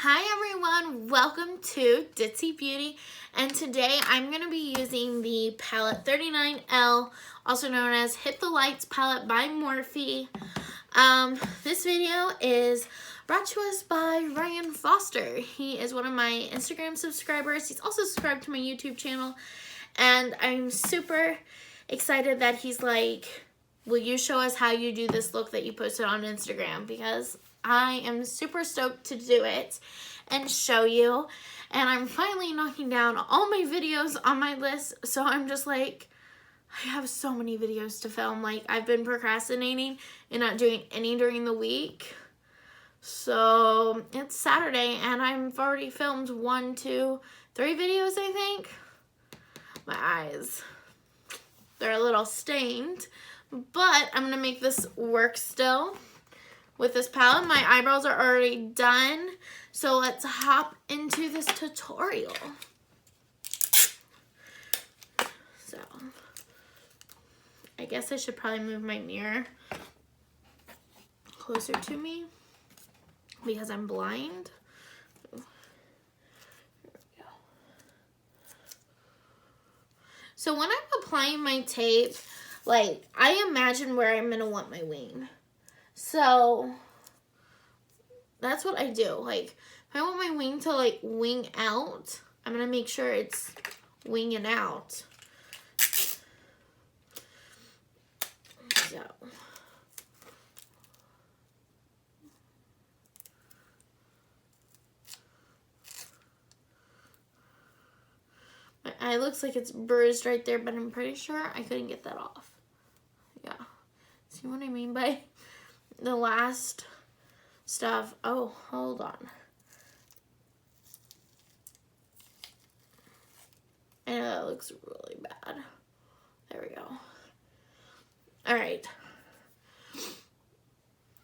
Hi everyone, welcome to Ditzy Beauty, and today I'm going to be using the palette 39L, also known as Hit the Lights palette by Morphe. This video is brought to us by Ryan Foster. He is one of my Instagram subscribers. He's also subscribed to my YouTube channel, and I'm super excited that he's like, will you show us how you do this look that you posted on Instagram? Because I am super stoked to do it and show you. And I'm finally knocking down all my videos on my list. So I'm just like, I have so many videos to film. Like, I've been procrastinating and not doing any during the week. So it's Saturday and I've already filmed 1, 2, 3 videos, I think. My eyes, they're a little stained, but I'm gonna make this work still. With this palette, my eyebrows are already done, so let's hop into this tutorial. So, I guess I should probably move my mirror closer to me because I'm blind. Here we go. So when I'm applying my tape, like, I imagine where I'm gonna want my wing. So that's what I do. Like, if I want my wing to like wing out, I'm gonna make sure it's winging out. So my eye looks like it's bruised right there, but I'm pretty sure I couldn't get that off. Yeah. See what I mean by the last stuff? Oh, hold on. I know that looks really bad. There we go. All right.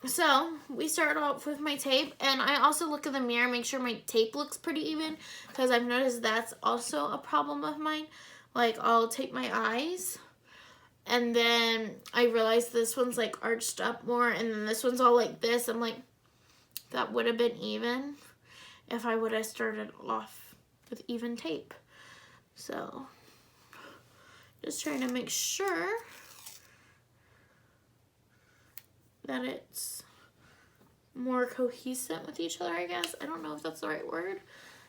So we start off with my tape, and I also look in the mirror, make sure my tape looks pretty even, because I've noticed that's also a problem of mine. Like, I'll tape my eyes, and then I realized this one's like arched up more, and then this one's all like this. I'm like, that would have been even if I would have started off with even tape. So just trying to make sure that it's more cohesive with each other, I guess. I don't know if that's the right word.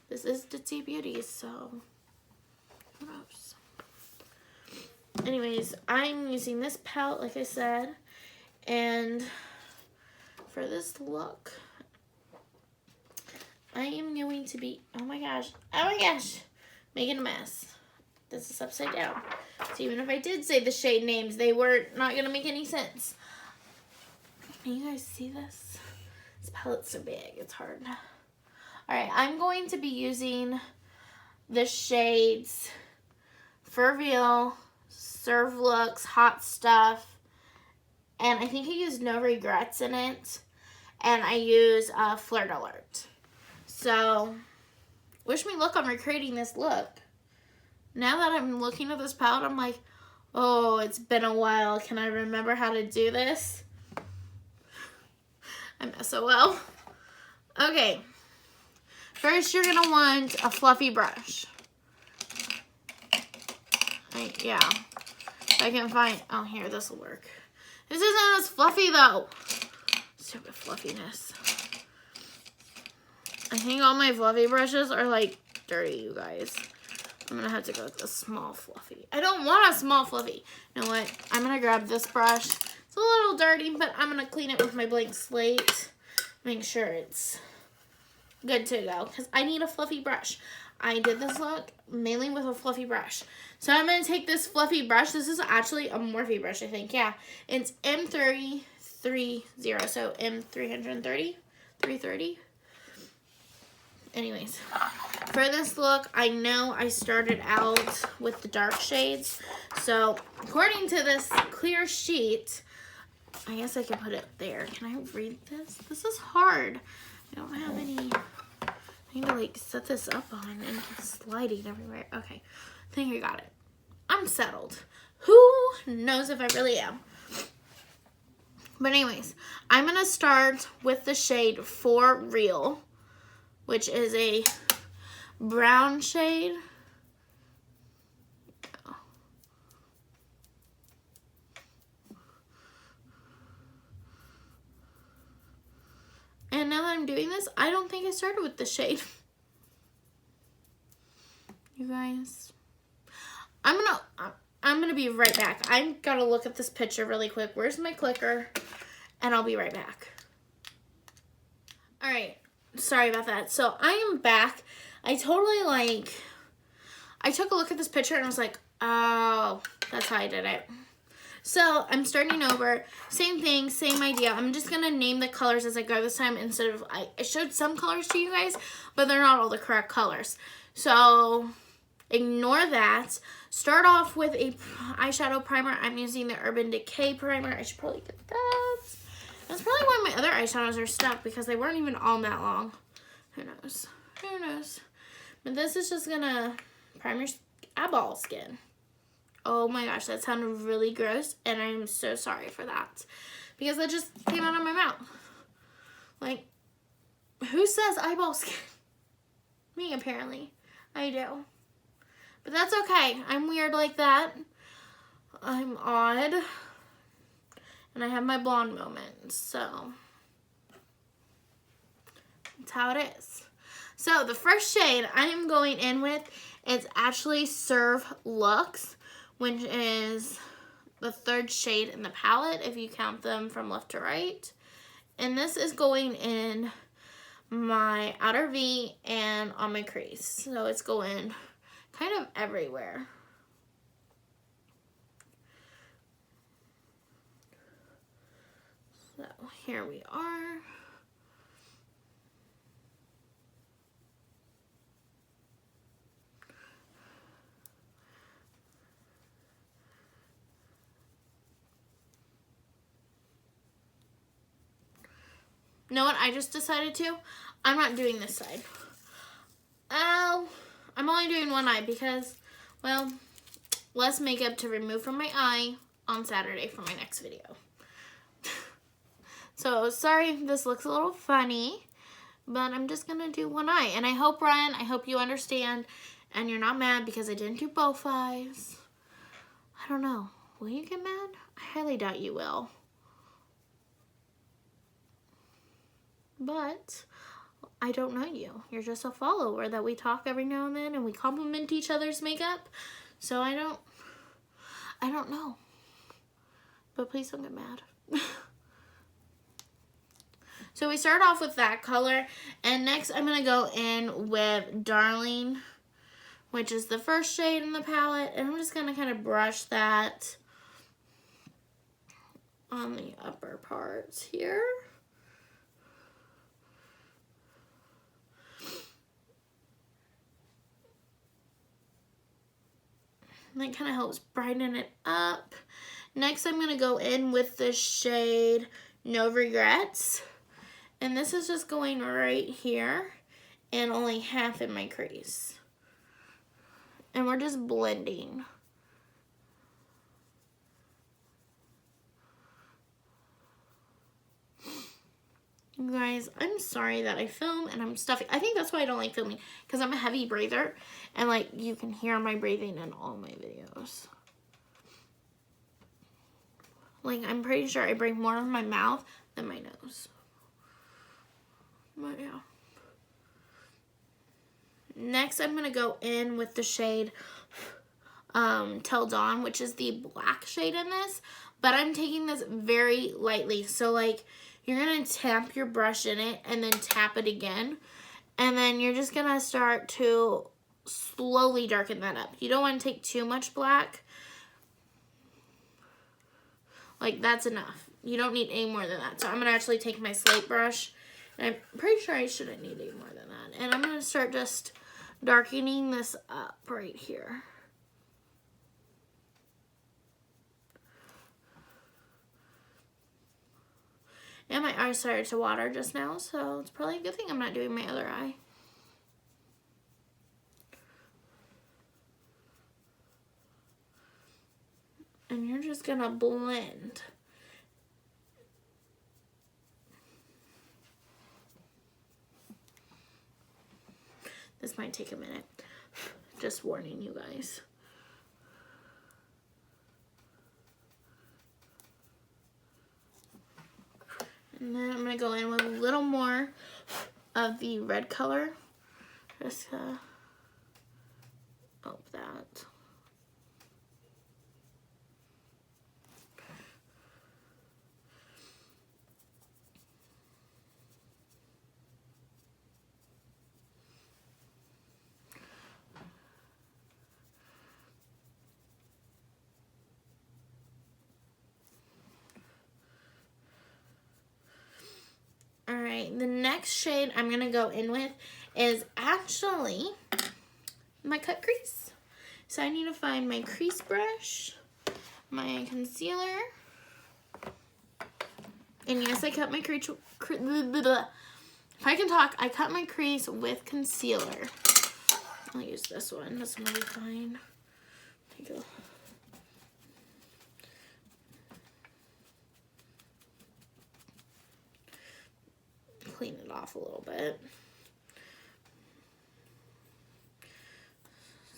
This is Ditzy Beauty, so who knows? Anyways, I'm using this palette, like I said, and for this look, I am going to be, oh my gosh, making a mess. This is upside down. So even if I did say the shade names, they were not going to make any sense. Can you guys see this? This palette's so big, it's hard. Alright, I'm going to be using the shades For Real, Serve Looks, Hot Stuff, and I think I used No Regrets in it, and I use Flirt Alert. So, wish me luck on recreating this look. Now that I'm looking at this palette, I'm like, oh, it's been a while. Can I remember how to do this? I'm SOL. Okay, first you're going to want a fluffy brush. Yeah, if I can find, oh, here, this will work. This isn't as fluffy though. Stupid fluffiness. I think all my fluffy brushes are like dirty, you guys. I'm gonna have to go with the small fluffy. I don't want a small fluffy. You know what? I'm gonna grab this brush. It's a little dirty, but I'm gonna clean it with my blank slate. Make sure it's good to go, because I need a fluffy brush. I did this look mainly with a fluffy brush. So I'm going to take this fluffy brush. This is actually a Morphe brush, I think. Yeah. It's M330. So M330. 330. Anyways. For this look, I know I started out with the dark shades. So according to this clear sheet, I guess I can put it there. Can I read this? This is hard. I don't have any... I need to like set this up on and it's sliding everywhere. Okay, I think I got it. I'm settled. Who knows if I really am? But anyways, I'm going to start with the shade For Real, which is a brown shade. And now that I'm doing this, I don't think I started with the shade. You guys, I'm gonna be right back. I gotta look at this picture really quick. Where's my clicker? And I'll be right back. All right, sorry about that. So I am back. I totally I took a look at this picture and I was like, oh, that's how I did it. So I'm starting over, same thing, same idea. I'm just gonna name the colors as I go this time instead of, I showed some colors to you guys, but they're not all the correct colors. So ignore that. Start off with a eyeshadow primer. I'm using the Urban Decay primer. I should probably get that. That's probably why my other eyeshadows are stuck, because they weren't even all that long. Who knows? Who knows? But this is just gonna prime your eyeball skin. Oh my gosh, that sounded really gross, and I'm so sorry for that, because that just came out of my mouth. Like, who says eyeball skin? Me, apparently. I do. But that's okay. I'm weird like that. I'm odd. And I have my blonde moments, so that's how it is. So the first shade I am going in with is actually Serve Luxe, which is the third shade in the palette if you count them from left to right. And this is going in my outer V and on my crease. So it's going kind of everywhere. So here we are. You know what I just decided to? I'm not doing this side. Oh, I'm only doing one eye because, well, less makeup to remove from my eye on Saturday for my next video. So, sorry if this looks a little funny, but I'm just going to do one eye. And I hope, Ryan, I hope you understand and you're not mad because I didn't do both eyes. I don't know. Will you get mad? I highly doubt you will. But I don't know you. You're just a follower that we talk every now and then and we compliment each other's makeup. So I don't know. But please don't get mad. So we start off with that color, and next I'm going to go in with Darling, which is the first shade in the palette, and I'm just going to kind of brush that on the upper parts here. And that kind of helps brighten it up. Next I'm going to go in with the shade No Regrets. And this is just going right here and only half in my crease. And we're just blending. You guys, I'm sorry that I film and I'm stuffy. I think that's why I don't like filming, because I'm a heavy breather and like you can hear my breathing in all my videos. Like, I'm pretty sure I breathe more in my mouth than my nose. But yeah. Next, I'm going to go in with the shade Till Dawn, which is the black shade in this. But I'm taking this very lightly. So, like, you're going to tap your brush in it and then tap it again. And then you're just going to start to slowly darken that up. You don't want to take too much black. Like, that's enough. You don't need any more than that. So I'm going to actually take my slate brush. And I'm pretty sure I shouldn't need any more than that. And I'm going to start just darkening this up right here. And my eye started to water just now, so it's probably a good thing I'm not doing my other eye. And you're just going to blend. This might take a minute. Just warning you guys. And then I'm going to go in with a little more of the red color. Just up that. Alright, the next shade I'm going to go in with is actually my cut crease. So I need to find my crease brush, my concealer, and yes, I cut my crease, if I can talk, I cut my crease with concealer. I'll use this one, this one will be fine. There you go. Clean it off a little bit.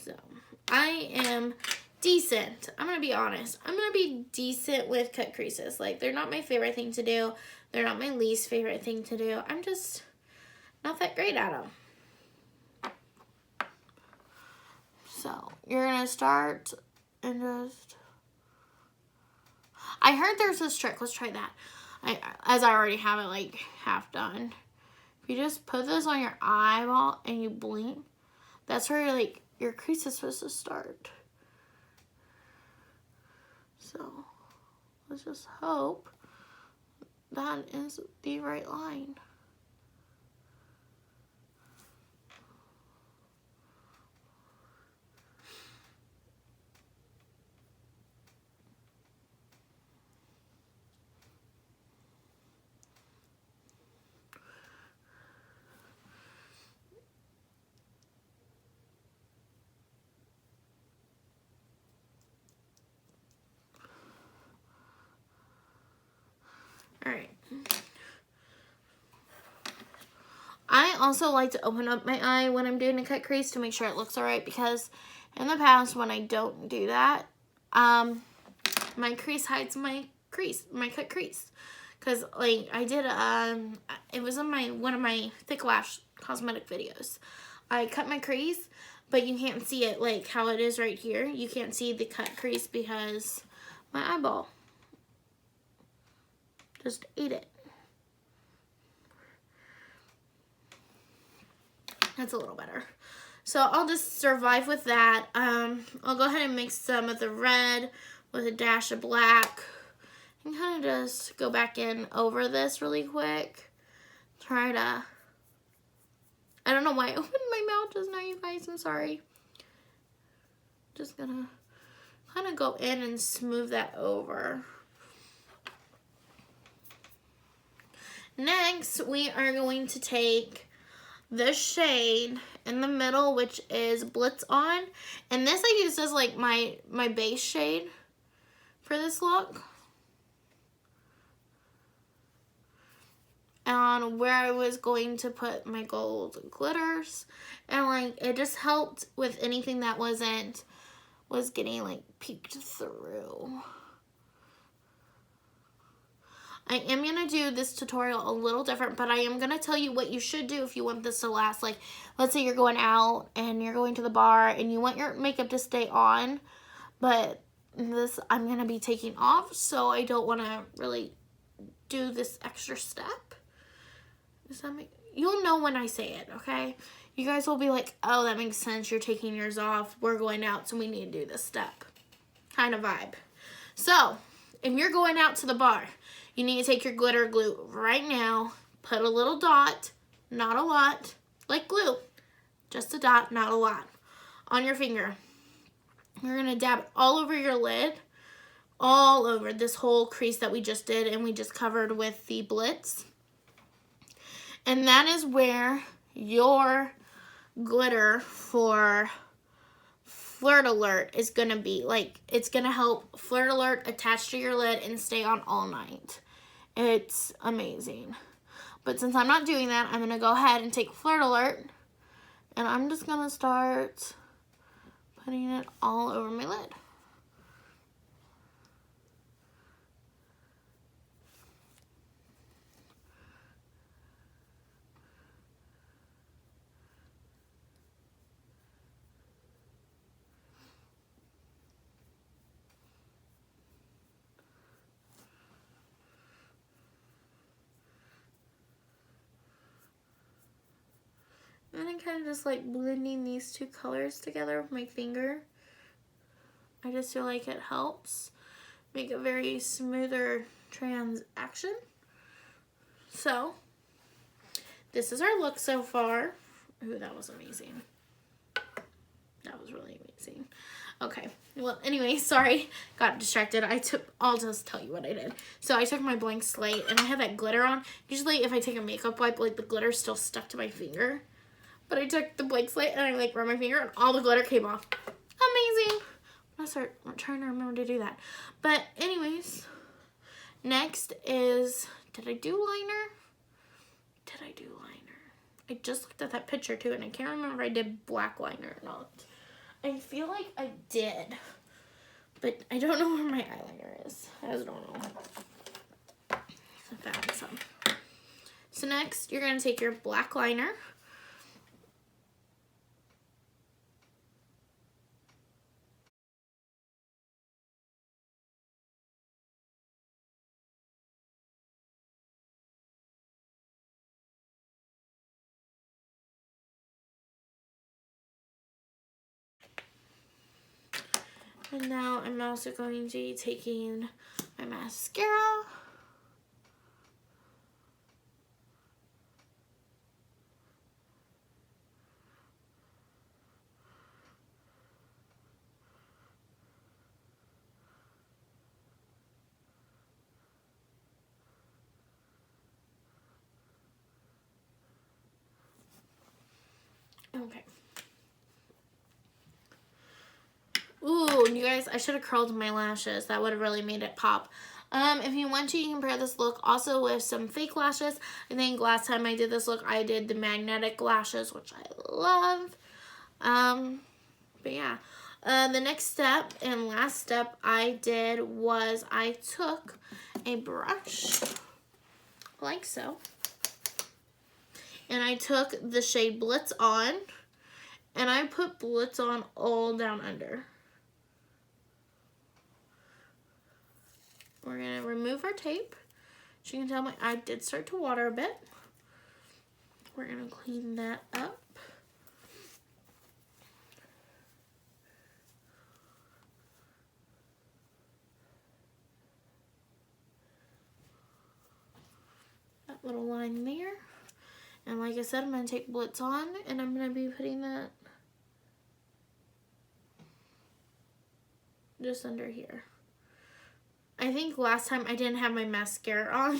So I am decent. I'm gonna be honest. I'm gonna be decent with cut creases. Like, they're not my favorite thing to do. They're not my least favorite thing to do. I'm just not that great at them. So you're gonna start and just. I heard there's this trick. Let's try that. As I already have it like half done. If you just put this on your eyeball and you blink, that's where like your crease is supposed to start. So let's just hope that is the right line. Alright. I also like to open up my eye when I'm doing a cut crease to make sure it looks alright, because in the past when I don't do that, my crease hides my cut crease. Because like I did, it was in one of my thick lash cosmetic videos. I cut my crease, but you can't see it like how it is right here. You can't see the cut crease because my eyeball just ate it. That's a little better. So I'll just survive with that. I'll go ahead and mix some of the red with a dash of black. And kind of just go back in over this really quick. Try to... I don't know why I opened my mouth just now, you guys. I'm sorry. Just gonna kind of go in and smooth that over. Next, we are going to take this shade in the middle, which is Blitz On. And this I use as like my base shade for this look. On where I was going to put my gold glitters. And like, it just helped with anything that was getting like peeked through. I am going to do this tutorial a little different, but I am going to tell you what you should do if you want this to last. Like, let's say you're going out and you're going to the bar and you want your makeup to stay on, but this I'm going to be taking off, so I don't want to really do this extra step. Does that make... You'll know when I say it, okay? You guys will be like, oh, that makes sense. You're taking yours off. We're going out, so we need to do this step. Kind of vibe. So, if you're going out to the bar, you need to take your glitter glue right now, put a little dot, not a lot, like glue, just a dot, not a lot, on your finger. You're going to dab it all over your lid, all over this whole crease that we just did and we just covered with the Blitz. And that is where your glitter for Flirt Alert is going to be. Like, it's going to help Flirt Alert attach to your lid and stay on all night. It's amazing. But since I'm not doing that, I'm going to go ahead and take Flirt Alert and I'm I'm just gonna start putting it all over my lid. And I'm kind of just like blending these two colors together with my finger. I just feel like it helps make a very smoother transaction. So, this is our look so far. Ooh, that was amazing. That was really amazing. Okay, well, anyway, sorry, got distracted. I'll just tell you what I did. So I took my blank slate and I had that glitter on. Usually if I take a makeup wipe, like the glitter's still stuck to my finger. But I took the blank slate and I like rubbed my finger and all the glitter came off. Amazing. I'm trying to remember to do that. But anyways, next is, did I do liner? Did I do liner? I just looked at that picture too and I can't remember if I did black liner or not. I feel like I did, but I don't know where my eyeliner is. I just don't know. So next, you're gonna take your black liner. And now I'm also going to be taking my mascara. Okay. Ooh, you guys, I should have curled my lashes. That would have really made it pop. If you want to, you can pair this look also with some fake lashes. I think last time I did this look, I did the magnetic lashes, which I love. But yeah. The next step and last step I did was I took a brush, like so, and I took the shade Blitz on, and I put Blitz on all down under. We're going to remove our tape. As you can tell, my eye did start to water a bit. We're going to clean that up. That little line there. And like I said, I'm going to take Blitz on, and I'm going to be putting that just under here. I think last time I didn't have my mascara on,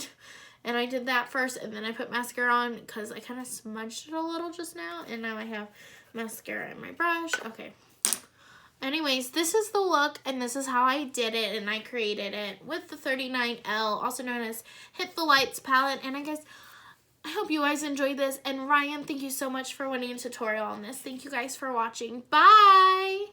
and I did that first, and then I put mascara on because I kind of smudged it a little just now, and now I have mascara in my brush. Okay. Anyways, this is the look, and this is how I did it, and I created it with the 39L, also known as Hit the Lights palette. And I guess, I hope you guys enjoyed this, and Ryan, thank you so much for winning a tutorial on this. Thank you guys for watching. Bye!